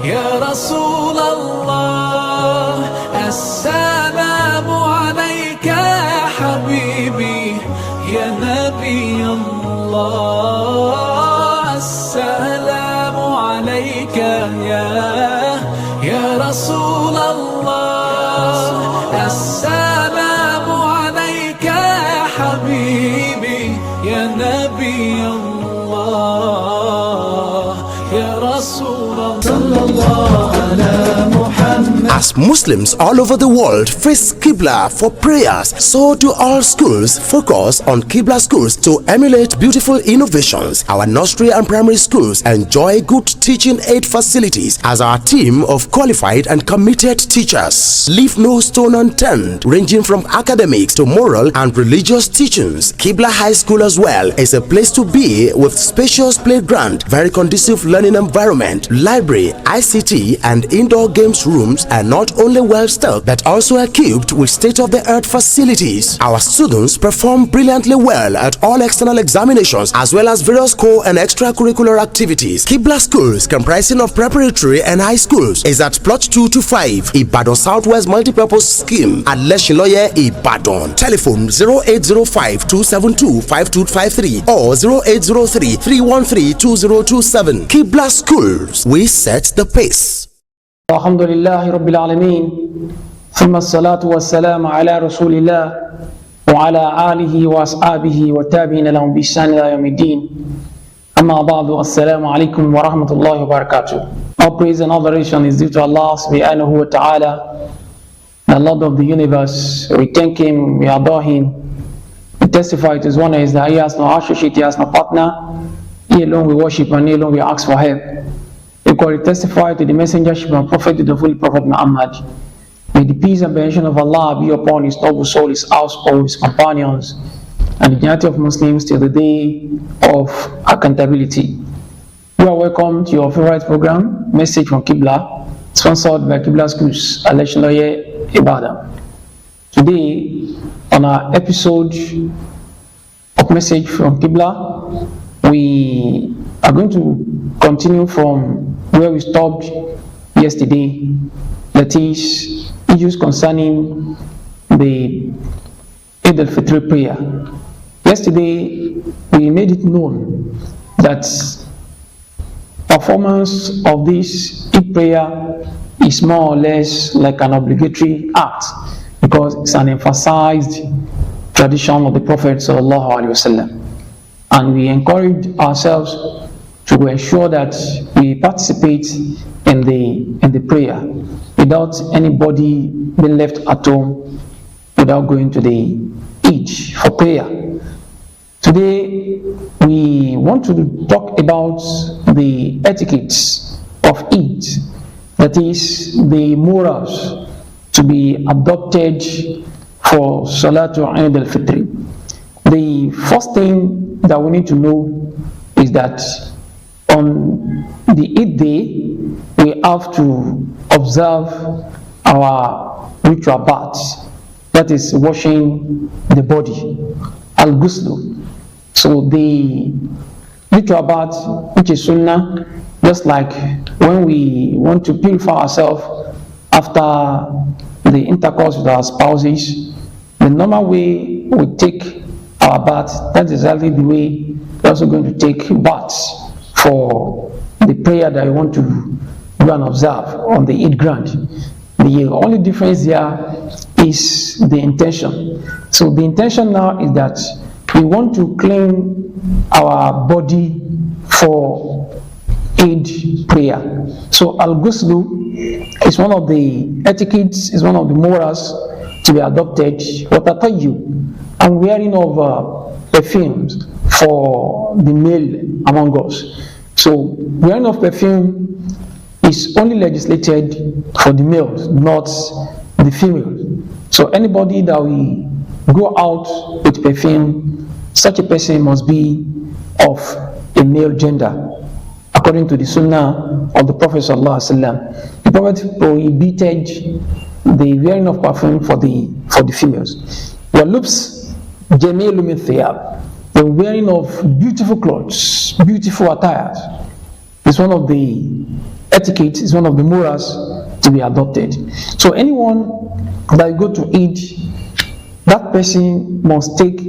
Ya Rasulallah, Assalamu alayka ya Habibi, Ya Nabi Allah. Assalamu alayka ya Rasulallah. Assalamu alayka ya Habibi, Ya Nabi Allah, Ya Rasulallah. As Muslims all over the world face Qiblah for prayers, so do all schools focus on Qiblah schools to emulate beautiful innovations. Our nursery and primary schools enjoy good teaching aid facilities as our team of qualified and committed teachers leave no stone unturned, ranging from academics to moral and religious teachings. Qiblah High School as well is a place to be with spacious playground, very conducive learning environment, library, ICT and indoor games rooms are not only well stocked but also equipped with state-of-the-art facilities. Our students perform brilliantly well at all external examinations as well as various core and extracurricular activities. Qiblah schools, comprising of preparatory and high schools, is at plot 2 to 5 Ibadan Southwest Multipurpose Scheme at Leshiloye, Ibadan. Telephone 0805-272-5253 or 0803-313-2027. Qiblah schools, we set the pace. Alhamdulillahi Rabbil Alameen, thumma salatu wa salam ala Rasulillah wa ala alihi wa ashabihi wa tabi'ina lahum bi ihsan ila yawmiddin. Amma ba'du, assalamu alaikum wa rahmatullahi wa barakatuh. All praise and adoration is due to Allah subhanahu wa ta'ala, the Lord of the universe. We thank Him, we adore Him. We testify to His wonder is that He has no associate, He has no partner. He alone we worship and He alone we ask for help. Equally testify to the messengership and prophet, the Holy Prophet Muhammad. May the peace and benediction of Allah be upon his noble soul, his household, his companions, and the unity of Muslims till the day of accountability. You are welcome to your favorite program, Message from Qiblah, sponsored by Qiblah Schools, Leshiloye, Ibadan. Today, on our episode of Message from Qiblah, we are going to continue from where we stopped yesterday, that is, issues concerning the Eid-ul-fitr prayer. Yesterday, we made it known that performance of this Eid prayer is more or less like an obligatory act because it's an emphasized tradition of the Prophet ﷺ. And we encourage ourselves to ensure that we participate in the prayer without anybody being left at home without going to the Eid for prayer. Today we want to talk about the etiquettes of Eid, that is the morals to be adopted for Salatul Eid-ul-fitr. The first thing that we need to know is that on the Eid day, we have to observe our ritual baths, that is washing the body, al-ghusl. So the ritual bath, which is sunnah, just like when we want to purify ourselves after the intercourse with our spouses, the normal way we take our bath, that's exactly the way we're also going to take baths for the prayer that we want to do and observe on the Eid ground. The only difference here is the intention. So the intention now is that we want to clean our body for Eid prayer. So al-ghusl is one of the etiquettes, is one of the morals to be adopted. And wearing of perfumes for the male among us. So wearing of perfume is only legislated for the males, not the females. So anybody that we go out with perfume, such a person must be of a male gender, according to the Sunnah of the Prophet ﷺ. The Prophet prohibited the wearing of perfume for the females. The wearing of beautiful clothes, beautiful attires, is one of the etiquette is one of the morals to be adopted. So anyone that go to Eid, that person must take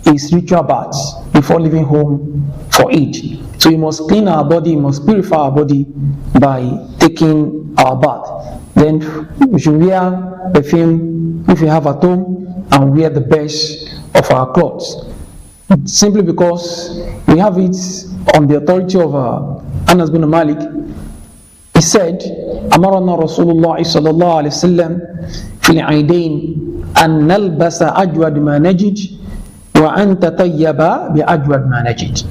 his ritual bath before leaving home for Eid. So we must clean our body, we must purify our body by taking our bath. Then we should wear perfume if we have at home, and wear the best of our clothes. Simply because we have it on the authority of Anas bin Malik. He said, Amarana Rasulullah sallallahu alayhi wa sallam fil aidain an nalbasa ajwad ma najid wa an tatayyaba bi ajwad ma najid.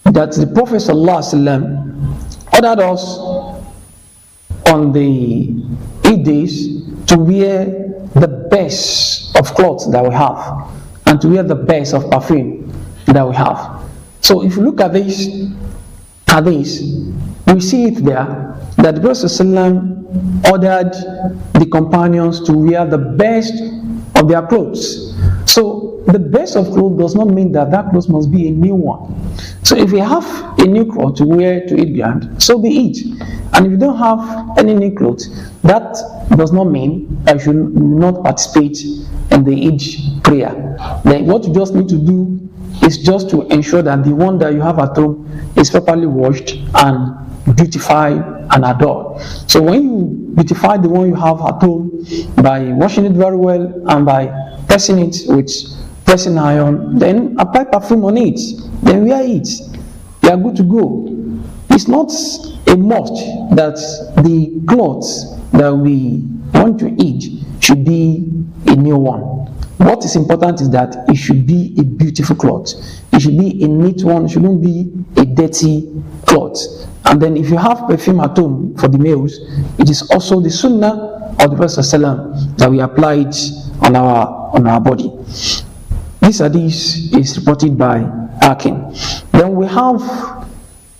That the Prophet sallallahu alayhi wa sallam ordered us on the 8 days to wear the best of clothes that we have, and to wear the best of perfume that we have. So if you look at this, we see it there that the Prophet ﷺ ordered the companions to wear the best of their clothes. So the best of clothes does not mean that that clothes must be a new one. So if you have a new cloth to wear to Eid grand, so be it. And if you don't have any new clothes, that does not mean that you should not participate in the Eid prayer. Then what you just need to do is just to ensure that the one that you have at home is properly washed and beautified and adored. So when you beautify the one you have at home by washing it very well and by pressing it with pressing iron, then apply perfume on it, then wear it. You are good to go. It's not a must that the clothes that we want to eat should be a new one. What is important is that it should be a beautiful cloth. It should be a neat one. It shouldn't be a dirty cloth. And then if you have perfume at home for the males, it is also the sunnah of the Prophet ﷺ that we apply it on our body. This hadith is reported by Akin. Then we have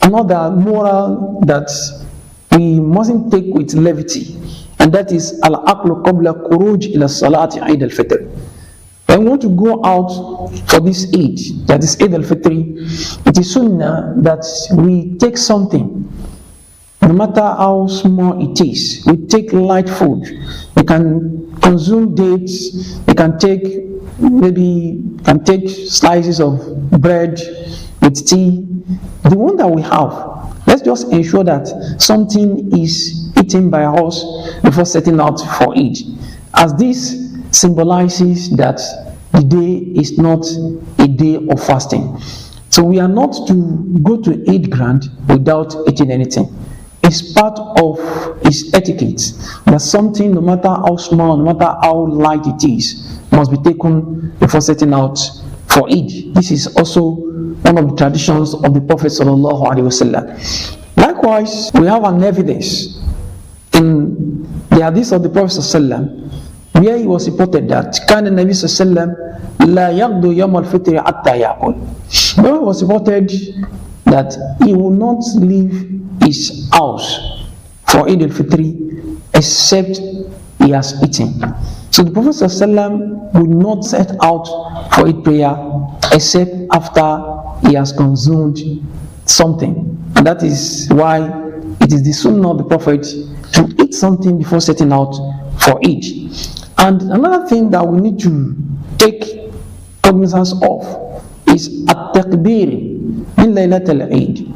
another moral that we mustn't take with levity, and that is al-aqlu qabla khuruj ila salati Eid-ul-fitr. When we want to go out for this Eid, that is Eid-ul-fitr, it is sunnah that we take something, no matter how small it is. We take light food. We can consume dates. We can take slices of bread with tea. The one that we have, let's just ensure that something is eaten by us before setting out for Eid, as this symbolizes that the day is not a day of fasting. So we are not to go to Eid grand without eating anything. It's part of its etiquette that something, no matter how small, no matter how light it is, must be taken before setting out for Eid. This is also one of the traditions of the Prophet ﷺ. Likewise, we have an evidence in the hadith of the Prophet ﷺ, where he was reported that Kana Nabi sallallahu la yaqdu yawm al-fitr hatta yaqul. There was reported that he will not leave his house for Eid-ul-fitr except he has eaten. So the Prophet sallallahu would not set out for Eid prayer except after he has consumed something, and that is why it is the sunnah of the Prophet to eat something before setting out for Eid. And another thing that we need to take cognizance of is at-takbir in Laylat al-Eid,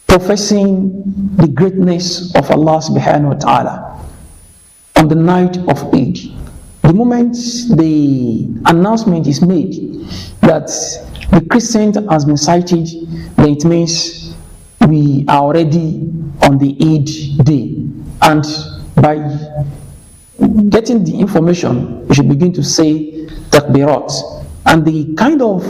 professing the greatness of Allah subhanahu wa ta'ala on the night of Eid. The moment the announcement is made that the crescent has been sighted, then it means we are already on the Eid day. And by getting the information, we should begin to say takbirat. And the kind of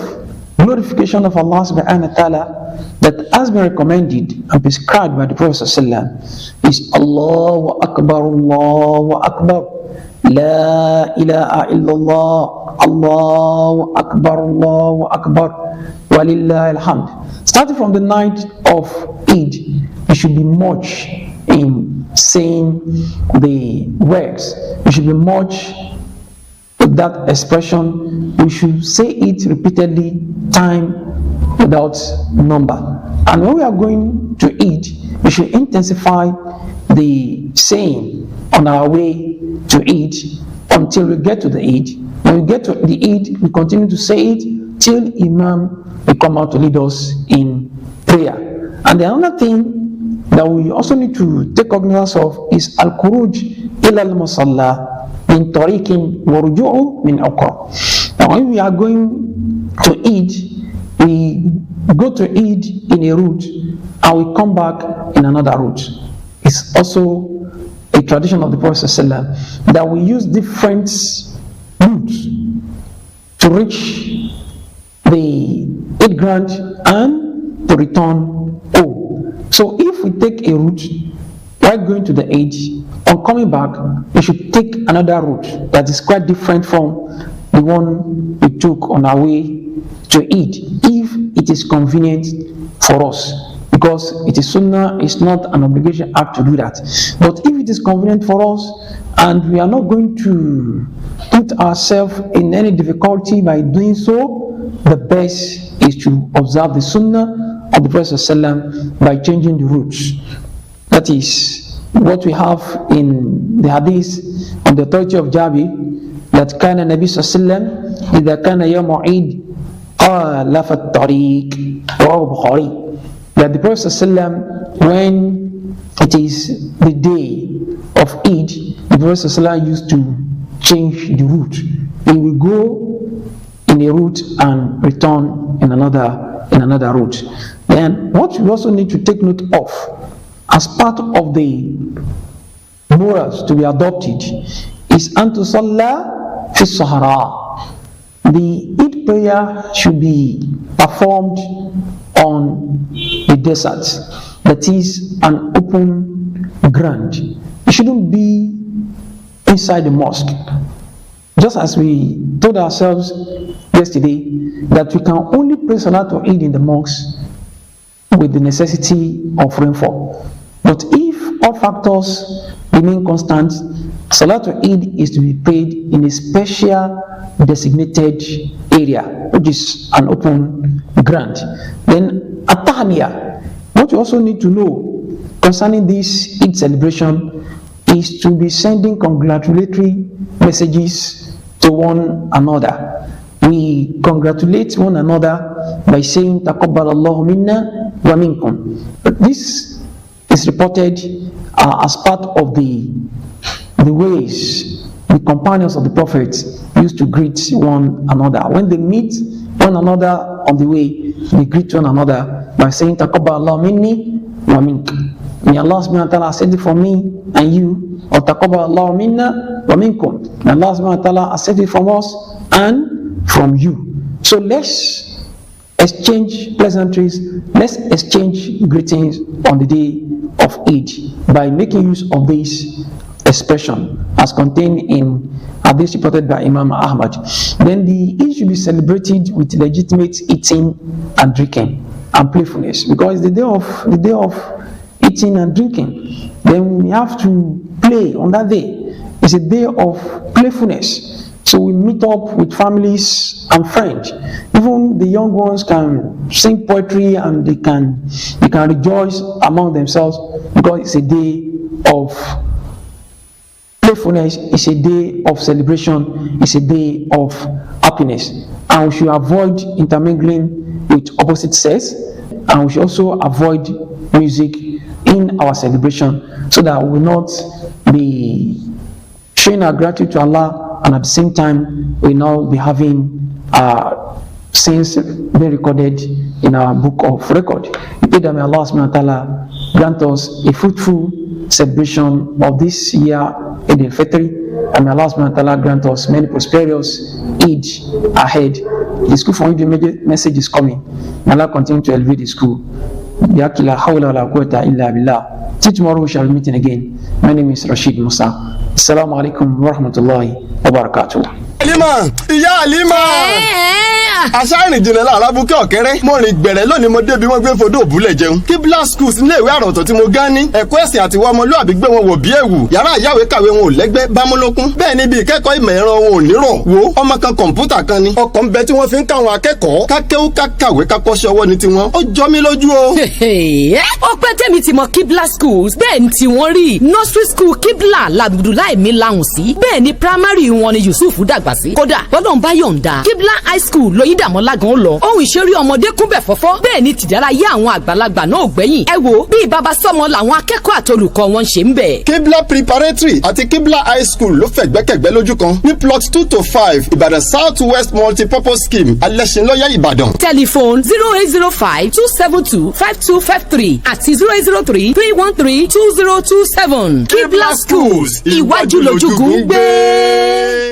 glorification of Allah subhanahu wa ta'ala that has been recommended and prescribed by the Prophet ﷺ is Allahu Akbar, Allahu Akbar, La ilaha illallah, Allahu Akbar, Allahu Akbar, Walillah alhamd. Starting from the night of Eid, we should be much in saying the words. We should be much with that expression. We should say it repeatedly, time without number. And when we are going to eat, we should should intensify the saying on our way to Eid until we get to the Eid. When we get to the Eid, we continue to say it till Imam will come out to lead us in prayer. And the other thing that we also need to take cognizance of is al-khuruj ila al-musalla min tariqin wa ruju'u min uqra. Now when we are going to Eid, we go to Eid in a route and we come back in another route. It's also a tradition of the Prophet ﷺ that we use different routes to reach the Eid ground and to return home. So if we take a route while going to the Eid, on coming back, we should take another route that is quite different from the one we took on our way to Eid, if it is convenient for us. Because it is sunnah, it's not an obligation act to do that. But if it is convenient for us and we are not going to put ourselves in any difficulty by doing so, the best is to observe the sunnah of the Prophet ﷺ by changing the routes. That is what we have in the hadith on the authority of Jabir, that kana Nabi ﷺ إذا كان يوم عيد قالف الطريق رواه البخاري. That the Prophet ﷺ, when it is the day of Eid, the Prophet ﷺ used to change the route. He will go in a route and return in another route. Then what we also need to take note of as part of the morals to be adopted is antusalla fi sahara. The Eid prayer should be performed on the desert, that is an open ground. It shouldn't be inside the mosque. Just as we told ourselves yesterday that we can only pray Salatul Eid in the mosque with the necessity of rainfall. But if all factors remain constant, Salatul Eid is to be prayed in a special designated area, which is an open ground. Then at-tahniya, what you also need to know concerning this Eid celebration is to be sending congratulatory messages to one another. We congratulate one another by saying taqabbalallahu minna wa minkum. This is reported as part of the ways the companions of the Prophet used to greet one another. When they meet one another on the way, they greet one another by saying taqabbalallahu minni wa mink. May Allah subhanahu wa ta'ala accept it for me and you, or taqabbalallahu minna wa minkum. May Allah subhanahu wa ta'ala accept it from us and from you. So let's exchange pleasantries, let's exchange greetings on the day of Eid by making use of this expression as contained in hadith reported by Imam Ahmad. Then the Eid should be celebrated with legitimate eating and drinking and playfulness, because the day of eating and drinking, then we have to play on that day. It's a day of playfulness. So we meet up with families and friends. Even the young ones can sing poetry and they can rejoice among themselves, because it's a day of playfulness, it's a day of celebration, it's a day of happiness. And we should avoid intermingling with opposite sex, and we should also avoid music in our celebration, so that we will not be showing our gratitude to Allah, and at the same time we will not be having sins being recorded in our book of record. We pray that may Allah subhanahu wa ta'ala grant us a fruitful celebration of this year, Eid-ul-fitr, and may Allah subhanahu wa ta'ala grant us many prosperous Eid ahead. The school for the message is coming. May Allah continue to elevate the school. La hawla wa la quwwata illa billah. Till tomorrow we shall be meeting again. My name is Rashid Musa. Assalamu alaikum wa rahmatullahi wa barakatuh. Alima, Iya Alima. aṣáárín jìnnà lára bukẹ́ ọ̀kẹ́rẹ́ mo rìn gbẹ̀rẹ̀ lónìí mo débi wọ́n gbé fodó òbúlẹ̀ jẹun. Qiblah schools ní ìwé àròtọ̀ tí mo gán ní ẹ̀kọ́ ẹ̀sìn àti ìwà ọmọlúàbí gbé wọn wò bí ẹ̀wù yàrá ìyáwé kàwé wọn ò lẹ́gbẹ́ bámúlókun bẹ́ẹ̀ níbi ìkẹ́kọ̀ọ́ ìmọ̀ ẹ̀rọ wọn ò nírọ̀ wo ọmọ kan kọ̀ǹpútà kan ni ọkọ̀ ń bẹ tí wọ́n fi ń káwọn akẹ́kọ̀ọ́ kákéwú kákàwé kákọ́ṣẹ́ ọwọ́ ni tiwọn ó jọ mí lójú o. ó pẹ́ tẹ́mi ti mọ Qiblah schools bẹ́ẹ̀ ni tí wọ́n rí nursery school Qiblah làbùdùláì mi láhùn sí bẹ́ẹ̀ ni primary wọn ni Yusuf dàgbà sí kódà bọ́dọ̀ ń bá yọ̀ǹda Qiblah high school lóyún dàmọ́lágan lọ ohun ìṣeré ọmọdé kúnbẹ̀ fọ́fọ́ bẹ́ẹ̀ ni tìdárayá àwọn àgbàlagbà náà gbẹ̀yìn ẹ wo bí baba sọmọ làwọn akẹ́kọ̀ọ́ àtolùkọ́ wọn ṣe ń bẹ̀. Qiblah preparatory àti Qiblah high school ló fẹ̀gbẹ́kẹ̀gbẹ́ lójú kan ní plot 2-5 Ìbàdàn South West multipurpose scheme Alẹ́ṣinlọ́yẹ́ Ìbàdàn. Telephone 08052725253 àti 0803-313-2027. Qiblah schools iwájú lójúgùn gbé.